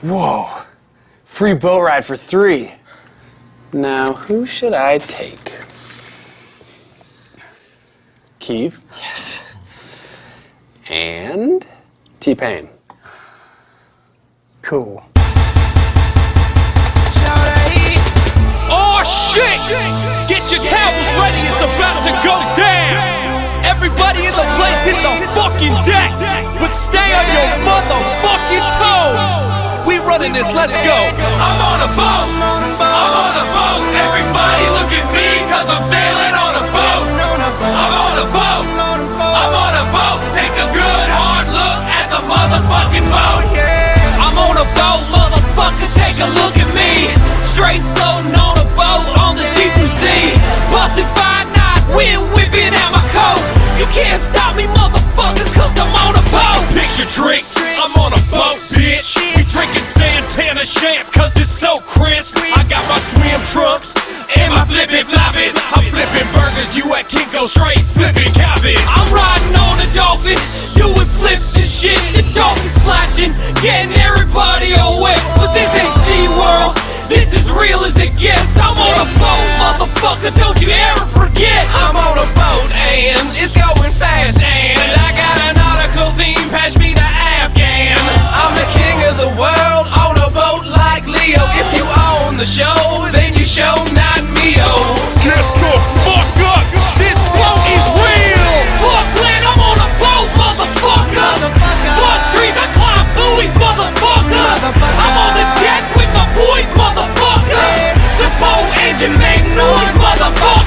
Whoa, free boat ride for 3. Now, who should I take? Keeve? Yes. And T-Pain. Cool. Oh shit! Get your towels ready, it's about to go down! Everybody in the place hit the fucking deck! But stay on your motherfucking toes! We running this, let's go! I'm on a boat! I'm on a boat! Everybody look at me, cause I'm sailing on a boat! I'm on a boat! I'm on a boat! Take a good hard look at the motherfucking boat! I'm on a boat, motherfucker, take a look at me! Straight floating on a boat on the deep blue sea. Bustin' 5 knots, wind whipping out my coat. You can't stop me, motherfucker, cause I'm on a boat. Picture trick, I'm on a boat, bitch. We drinking Santana champ, cause it's so crisp. I got my swim trunks and my flippin' floppies. I'm flipping burgers, you at Kinko, straight flipping cabbage. I'm riding on a dolphin, doing flips and shit. The dolphin splashing, getting everybody all wet. But this ain't SeaWorld. This is real as it gets. I'm on a boat, motherfucker, don't you ever forget. I'm on a boat and it's going fast and I got an nautical theme, pass me the Afghan. I'm the king of the world on a boat like Leo. If you own the show, then you show not Mio. Get the fuck up, this boat is real. Fuck land, I'm on a boat, motherfucker. Fuck trees, I climb buoys, motherfucker. I'm on the deck with my boys, motherfucker. The boat engine make noise, motherfucker.